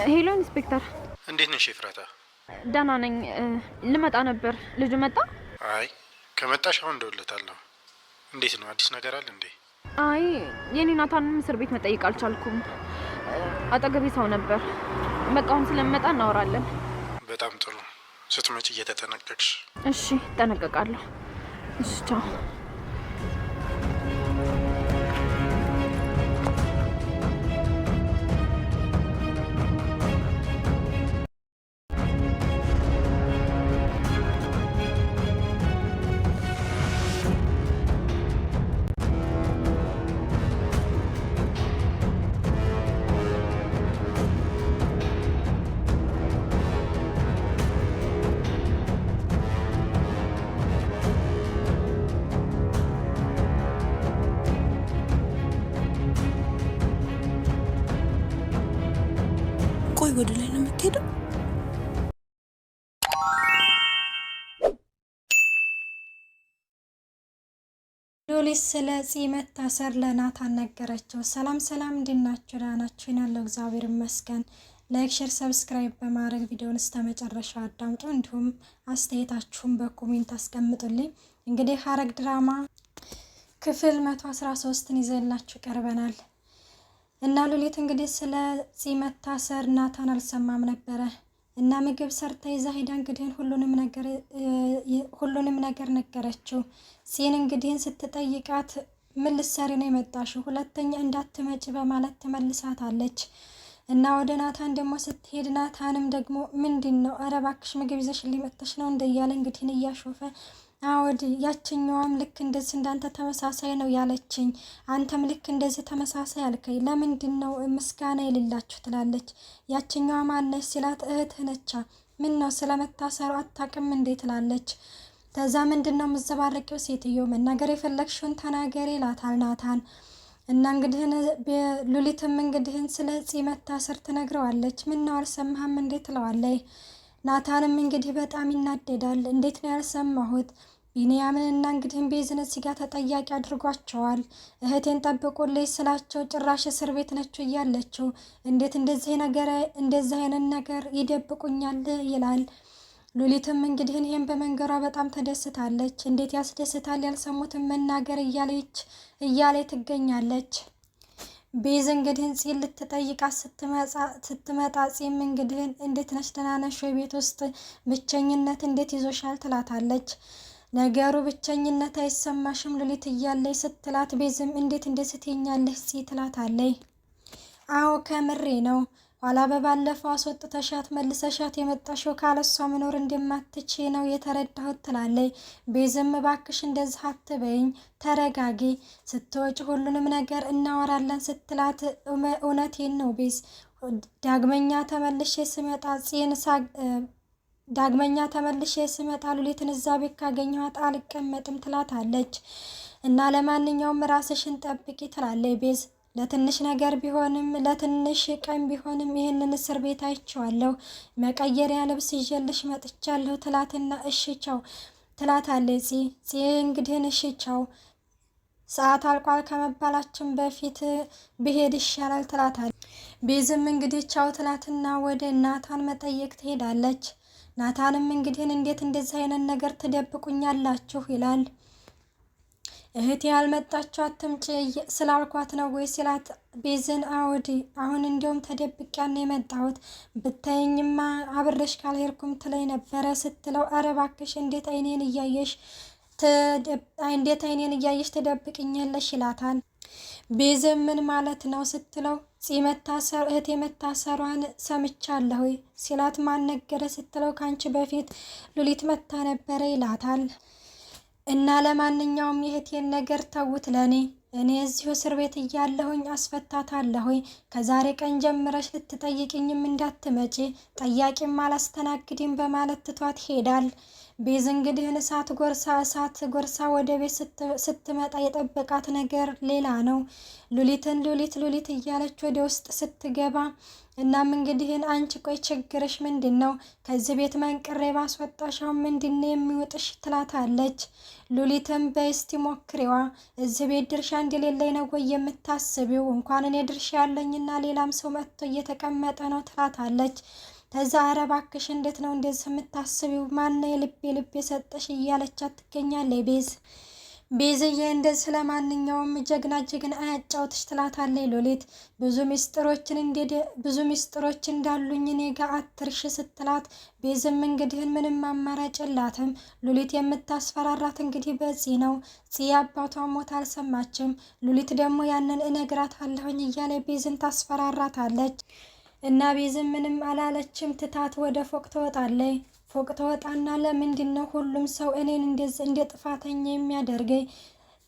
ሄሎ ኢንስፔክተር። እንዴት ነሽ ኤፍራታ? ደህና ነኝ። ልመጣ ነበር። ልጁ መጣ? አይ ከመጣሽ አሁን እደውልለታለሁ። እንዴት ነው? አዲስ ነገር አለ እንዴ? አይ የኔ ናታንን እስር ቤት መጠየቅ አልቻልኩም። አጠገቤ ሰው ነበር። በቃ አሁን ስለመጣ እናወራለን። በጣም ጥሩ። ስትመጪ እየተጠነቀቅሽ። እሺ እጠነቀቃለሁ። እሺ ቻው። ቆይ ወደ ላይ ነው የምትሄደው? ሉሊት ስለ ፂ መታሰር ለናታን ነገረችው። ሰላም ሰላም፣ እንዴት ናችሁ? ደህና ናችሁ? ያለው እግዚአብሔር ይመስገን። ላይክ፣ ሼር፣ ሰብስክራይብ በማድረግ ቪዲዮውን እስከ መጨረሻው አዳምጡ። እንዲሁም አስተያየታችሁን በኮሜንት አስቀምጡልኝ። እንግዲህ ሐረግ ድራማ ክፍል 113ን ይዘላችሁ ቀርበናል። እና ሉሊት እንግዲህ ስለ ፂ መታሰር ናታን አልሰማም ነበረ እና ምግብ ሰርታ ይዛ ሄዳ እንግዲህ ሁሉንም ነገር ነገረችው። ፂን እንግዲህ ስትጠይቃት ምን ልትሰሪ ነው የመጣሽው? ሁለተኛ እንዳትመጪ በማለት ትመልሳታለች። እና ወደ ናታን ደግሞ ስትሄድ ናታንም ደግሞ ምንድን ነው ኧረ እባክሽ ምግብ ይዘሽልኝ መጥተሽ ነው እንደያለ እንግዲህ እያሾፈ አወድ ያችኛዋም ልክ እንደዚህ እንዳንተ ተመሳሳይ ነው ያለችኝ፣ አንተም ልክ እንደዚህ ተመሳሳይ አልከኝ፣ ለምንድን ነው ምስጋና የሌላችሁ ትላለች። ያችኛዋ ማነች ሲላት እህትህ ነቻ፣ ምን ነው ስለመታሰሩ አታውቅም እንዴ ትላለች። ከዛ ምንድን ነው የምዘባረቂው ሴትዮ፣ መናገር የፈለግሽውን ተናገሪ ይላታል ናታን። እና እንግዲህን ሉሊትም እንግዲህን ስለ ፂ መታሰር ትነግረዋለች። ምን ነው አልሰማህም እንዴ ትለዋለች። ናታንም እንግዲህ በጣም ይናደዳል። እንዴት ነው ያልሰማሁት? ቢንያምንና እንግዲህም ቤዝን እዚህ ጋር ተጠያቂ አድርጓቸዋል። እህቴን ጠብቁልኝ ስላቸው ጭራሽ እስር ቤት ነች እያለችው እንዴት እንደዚህ አይነት ነገር ይደብቁኛል ይላል። ሉሊትም እንግዲህ ይህን በመንገሯ በጣም ተደስታለች። እንዴት ያስደስታል ያልሰሙትን መናገር እያለ ትገኛለች። ቤዝ እንግዲህ ፂን ልትጠይቃት ስትመጣ ፂም እንግዲህ እንዴት ነሽ ደህና ነሽ ወይ? ቤት ውስጥ ብቸኝነት እንዴት ይዞሻል? ትላታለች። ነገሩ ብቸኝነት አይሰማሽም ሉሊት እያለች ስትላት ቤዝም እንዴት ስትኛለሽ ፂ ትላታለች። አዎ ከምሬ ነው። ኋላ በባለፈው አስወጥተሻት መልሰሻት የመጣሽው ካለሷ መኖር እንደማትች ነው የተረዳሁት ትላለች። ቤዝም እባክሽ እንደዚህ አትበይኝ፣ ተረጋጊ፣ ስትወጪ ሁሉንም ነገር እናወራለን ስትላት እውነቴን ነው ቤዝ፣ ዳግመኛ ተመልሼ ስመጣ ሉሊትን እዛ ቤት ካገኘኋት አልቀመጥም ትላታለች። እና ለማንኛውም ራስሽን ጠብቂ ትላለች ቤዝ። ለትንሽ ነገር ቢሆንም ለትንሽ ቀን ቢሆንም ይህንን እስር ቤት አይቼዋለሁ፣ መቀየሪያ ልብስ ይዤልሽ መጥቻለሁ ትላትና እሺ ቻው ትላታለች። ፂ እንግዲህ እሺ ቻው፣ ሰዓት አልቋል ከመባላችን በፊት ብሄድ ይሻላል ትላታለች። ቤዝም እንግዲህ ቻው ትላትና ወደ ናታን መጠየቅ ትሄዳለች። ናታንም እንግዲህ እንዴት እንደዚህ አይነት ነገር ትደብቁኛላችሁ ይላል። እህቴ ያልመጣችሁ አትምጪ ስላልኳት ነው ወይ ሲላት ቤዝን አውዲ አሁን እንዲያውም ተደብቂያን የመጣሁት ብታይኝማ አብረሽ ካልሄድኩም ትለኝ ነበረ ስትለው ኧረ እባክሽ እንዴት አይኔን እያየሽ ትደብቅኛለሽ ይላታል። ቤዝም ምን ማለት ነው ስትለው እህቴ መታሰሯን ሰምቻለሁ ሲላት ማን ነገረ ስትለው ካንቺ በፊት ሉሊት መታ ነበረ ይላታል። እና ለማንኛውም የእህቴን ነገር ተውት ለኔ፣ እኔ እዚሁ እስር ቤት እያለሁኝ አስፈታታለሁኝ። ከዛሬ ቀን ጀምረሽ ልትጠይቅኝም እንዳትመጪ፣ ጠያቂም አላስተናግድም በማለት ትቷት ሄዳል። ቤዝ እንግዲህ እሳት ጎርሳ ወደ ቤት ስትመጣ የጠበቃት ነገር ሌላ ነው። ሉሊት እያለች ወደ ውስጥ ስትገባ እናም እንግዲህ አንቺ ቆይ ችግርሽ ምንድን ነው? ከዚህ ቤት መንቅሬ ባስወጣሻው ምንድን ነው የሚወጥሽ? ትላታለች። ሉሊትም በስቲ ሞክሪዋ፣ እዚህ ቤት ድርሻ እንደሌለኝ ነው ወይ የምታስቢው? እንኳን እኔ ድርሻ ያለኝና ሌላም ሰው መጥቶ እየተቀመጠ ነው ትላታለች። ከዛ ኧረ እባክሽ እንዴት ነው እንደዚህ የምታስቢው? ማነው የልቤ የሰጠሽ? እያለቻት ትገኛለች። ቤዝዬ እንደዚህ ስለማንኛውም ጀግና አያጫውትሽ ትላታለች ሉሊት። ብዙ ሚስጥሮች እንዳሉኝ እኔ ጋ አትርሽ ስትላት፣ ቤዝም እንግዲህን ምንም አማራጭ የላትም። ሉሊት የምታስፈራራት እንግዲህ በዚህ ነው። አባቷ ሞት አልሰማችም። ሉሊት ደግሞ ያንን እነግራታለሁኝ እያለ ቤዝን ታስፈራራታለች። እና ቤዝም ምንም አላለችም። ትታት ወደ ፎቅ ትወጣለች። ፎቅ ተወጣና ለምንድን ነው ሁሉም ሰው እኔን እንደ ጥፋተኛ የሚያደርገኝ?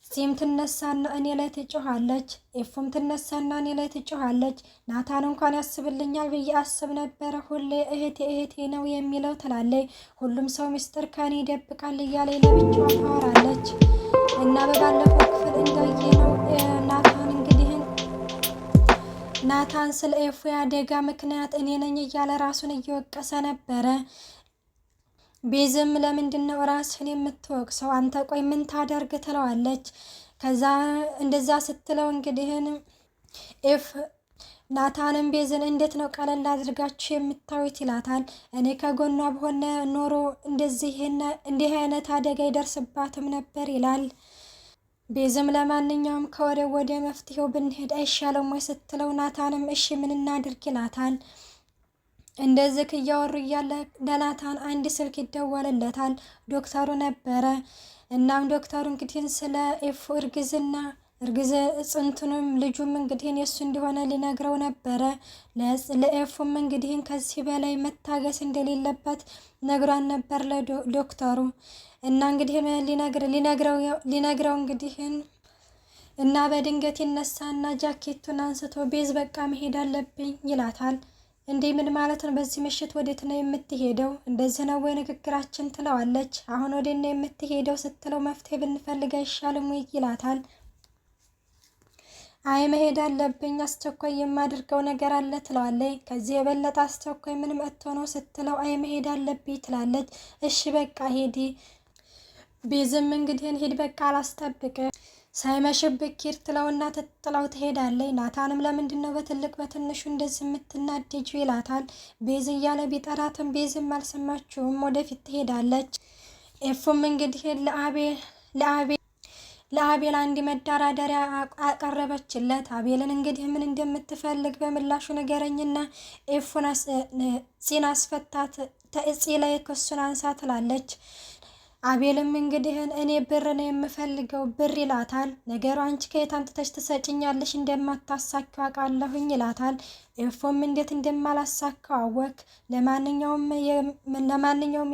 ጺም ትነሳና እኔ ላይ ትጮኻለች። ኤፉም ትነሳና እኔ ላይ ትጮኻለች። ናታን እንኳን ያስብልኛል ብዬ አስብ ነበረ። ሁሌ እህቴ ነው የሚለው ትላለች። ሁሉም ሰው ምስጢር ከኔ ይደብቃል እያለ ለብቻዋ ታወራለች። እና በባለፈው ክፍል እንዳየነው ናታን ስለ ኤፉ አደጋ ምክንያት እኔ ነኝ እያለ ራሱን እየወቀሰ ነበረ። ቤዝም ለምንድን ነው ራስን የምትወቅሰው? አንተ ቆይ ምን ታደርግ ትለዋለች። ከዛ እንደዛ ስትለው እንግዲህን ናታንም ቤዝን እንዴት ነው ቀለል አድርጋችሁ የምታዩት ይላታል። እኔ ከጎኗ በሆነ ኖሮ እንዲህ አይነት አደጋ ይደርስባትም ነበር ይላል። ቤዝም ለማንኛውም ወደ መፍትሄው ብንሄድ አይሻለም ወይ ስትለው፣ ናታንም እሺ ምን እናድርግ ይላታል። እንደዚህ እያወሩ እያለ ለናታን አንድ ስልክ ይደወልለታል። ዶክተሩ ነበረ። እናም ዶክተሩ እንግዲህ ስለ ኤፉ ጽንቱንም ልጁም እንግዲህ የሱ እንደሆነ ሊነግረው ነበረ። ለኤፉም እንግዲህ ከዚህ በላይ መታገስ እንደሌለበት ነግሯን ነበር ለዶክተሩ። እና እንግዲህ ሊነግረው እንግዲህ እና በድንገት ይነሳና ጃኬቱን አንስቶ ቤዝ በቃ መሄድ አለብኝ ይላታል። እንዴ ምን ማለት ነው? በዚህ ምሽት ወዴት ነው የምትሄደው? እንደዚህ ነው ወይ ንግግራችን? ትለዋለች። አሁን ወዴት ነው የምትሄደው ስትለው፣ መፍትሄ ብንፈልግ አይሻልም ወይ ይላታል። አይ መሄድ አለብኝ፣ አስቸኳይ የማደርገው ነገር አለ ትለዋለች። ከዚህ የበለጠ አስቸኳይ ምን መጥቶ ነው ስትለው፣ አይ መሄድ አለብኝ ትላለች። እሺ በቃ ሄዲ። ቤዝም እንግዲህ ሂድ በቃ አላስጠብቅ ሳይመሽብክ ኪር ትለውና ትጥላው ትሄዳለች። ናታንም ለምንድን ነው በትልቅ በትንሹ እንደዚህ የምትናደጁ ይላታል። ቤዝ እያለ ቢጠራትም ቤዝም አልሰማችውም፣ ወደፊት ትሄዳለች። ኤፉም እንግዲህ ለአቤል አንድ መደራደሪያ አቀረበችለት። አቤልን እንግዲህ ምን እንደምትፈልግ በምላሹ ነገረኝና ኤፉን ጺን አስፈታት፣ ተእጺ ላይ ክሱን አንሳ ትላለች። አቤልም እንግዲህን እኔ ብር ነው የምፈልገው ብር ይላታል። ነገሩ አንቺ ከየት አምጥተሽ ትሰጭኛለሽ? እንደማታሳካው አውቃለሁኝ ይላታል። ኤፎም እንዴት እንደማላሳካው አወክ? ለማንኛውም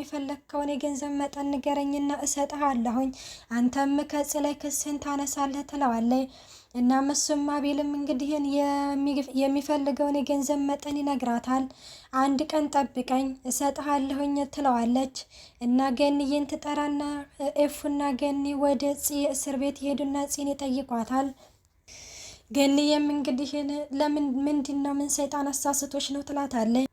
የፈለግከውን የገንዘብ መጠን ንገረኝና እሰጥሃለሁኝ፣ አንተም ከጽ ላይ ክስህን ታነሳለህ ትለዋለች። እና እሱም አቤልም እንግዲህን የሚፈልገውን የገንዘብ መጠን ይነግራታል። አንድ ቀን ጠብቀኝ እሰጥሃለሁኝ ትለዋለች። እና ገንዬን ትጠራና ኤፉና ገኒ ወደ ጽ እስር ቤት ይሄዱና ጽን ይጠይቋታል። ገንዬም እንግዲህን ምንድን ነው ምን ሰይጣን አሳስቶች ነው ትላታለች።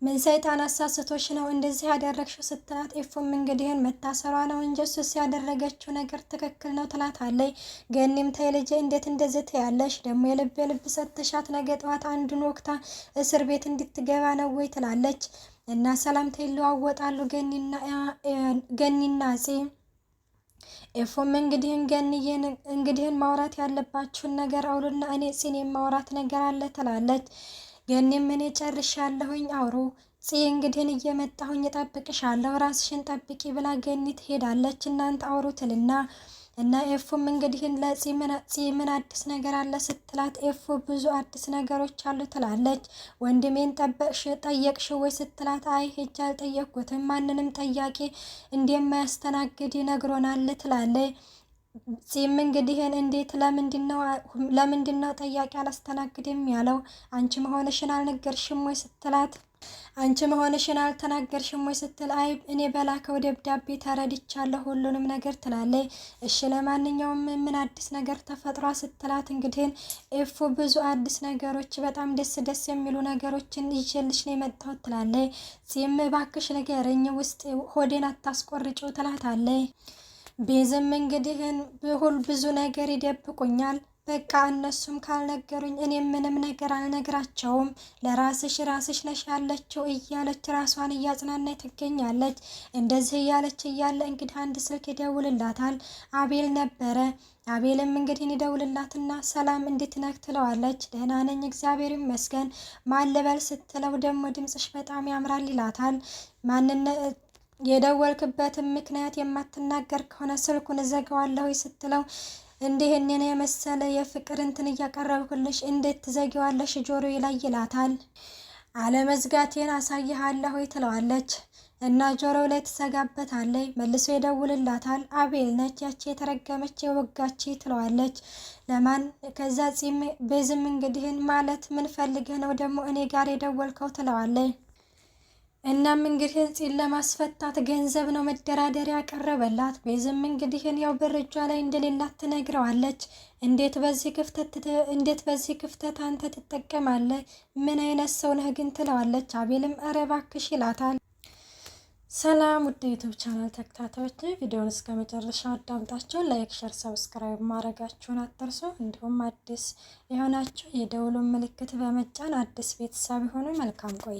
ምን ሰይጣን አሳስቶች ነው እንደዚህ ያደረግሽው ስትላት፣ ኤፉም እንግዲህን መታሰሯ ነው እንጂ እሱስ ያደረገችው ነገር ትክክል ነው ትላታለች። ገኒም ተይ ልጄ እንዴት እንደዚህ ትያለሽ? ደግሞ የልብ ሰጥሻት ነገ ጠዋት አንዱን ወቅታ እስር ቤት እንድትገባ ነው ወይ ትላለች። እና ሰላምታ ይለዋወጣሉ ገኒና ጽ። ኤፉም እንግዲህን ማውራት ያለባችሁን ነገር አውሉና እኔ ጽን የማውራት ነገር አለ ትላለች። ገኒም እኔ ጨርሻለሁኝ አውሩ፣ ጽ እንግዲህን እየመጣሁኝ እጠብቅሻለሁ፣ ራስሽን ጠብቂ ብላ ገኒ ትሄዳለች። እናንተ አውሩ ትልና እና ኤፉም እንግዲህን ለጽ ምን አዲስ ነገር አለ ስትላት፣ ኤፉ ብዙ አዲስ ነገሮች አሉ ትላለች። ወንድሜን ጠየቅሽ ወይ ስትላት፣ አይ ሄጄ አልጠየቅኩትም፣ ማንንም ጠያቂ እንደማያስተናግድ ነግሮናል ትላለች። ጺም እንግዲህን እንዴት ለምንድን ነው ጠያቂ አላስተናግድም ያለው? አንቺ መሆንሽን አልነገርሽም ወይ ስትላት፣ አንቺ መሆንሽን አልተናገርሽም ወይ ስትል አይ እኔ በላከው ደብዳቤ ተረድቻለሁ ሁሉንም ነገር ትላለች። እሺ ለማንኛውም ምን አዲስ ነገር ተፈጥሯ ስትላት እንግዲህ ኤፉ ብዙ አዲስ ነገሮች በጣም ደስ የሚሉ ነገሮችን ይዤልሽ ነው የመጣሁት ትላለች። ጺም እባክሽ ንገረኝ ውስጥ ሆዴን አታስቆርጪው ትላታለች። ቤዝም እንግዲህ ብዙ ነገር ይደብቁኛል በቃ እነሱም ካልነገሩኝ እኔ ምንም ነገር አልነግራቸውም ለራስሽ ነሽ ያለችው እያለች ራሷን እያጽናናች ትገኛለች። እንደዚህ እያለች እያለ እንግዲህ አንድ ስልክ ይደውልላታል። አቤል ነበረ። አቤልም እንግዲህ ይደውልላትና ሰላም እንዴት ነህ ትለዋለች። ደህና ነኝ እግዚአብሔር ይመስገን ማን ልበል ስትለው ደግሞ ድምፅሽ በጣም ያምራል ይላታል። የደወልክበትን ምክንያት የማትናገር ከሆነ ስልኩን እዘጋዋለሁ ስትለው እንዲህ እኔን የመሰለ የፍቅር እንትን እያቀረብኩልሽ እንዴት ትዘጊዋለሽ ጆሮዬ ላይ ይላታል። አለመዝጋቴን አሳይሃለሁ ትለዋለች እና ጆሮው ላይ ትሰጋበታለች። መልሶ ይደውልላታል። አቤል ነች ያቺ የተረገመች የወጋች ትለዋለች። ለማን ከዛ ጺም ቤዝም እንግዲህን ማለት ምን ፈልገህ ነው ደግሞ እኔ ጋር የደወልከው ትለዋለች። እናም እንግዲህ ጺን ለማስፈታት ገንዘብ ነው መደራደሪያ ያቀረበላት። ቤዝም እንግዲህን ያው ብር እጇ ላይ እንደሌላት ትነግረዋለች። እንዴት በዚህ ክፍተት አንተ ትጠቀማለህ? ምን አይነት ሰው ነህ ግን ትለዋለች። አቤልም ኧረ እባክሽ ይላታል። ሰላም ውድ ዩቲዩብ ቻናል ተከታታዮች ቪዲዮውን እስከ መጨረሻው አዳምጣችሁ ላይክ፣ ሸር፣ ሰብስክራይብ ማድረጋችሁን አትርሱ። እንዲሁም አዲስ የሆናችሁ የደውሉን ምልክት በመጫን አዲስ ቤተሰብ የሆኑ መልካም ቆይ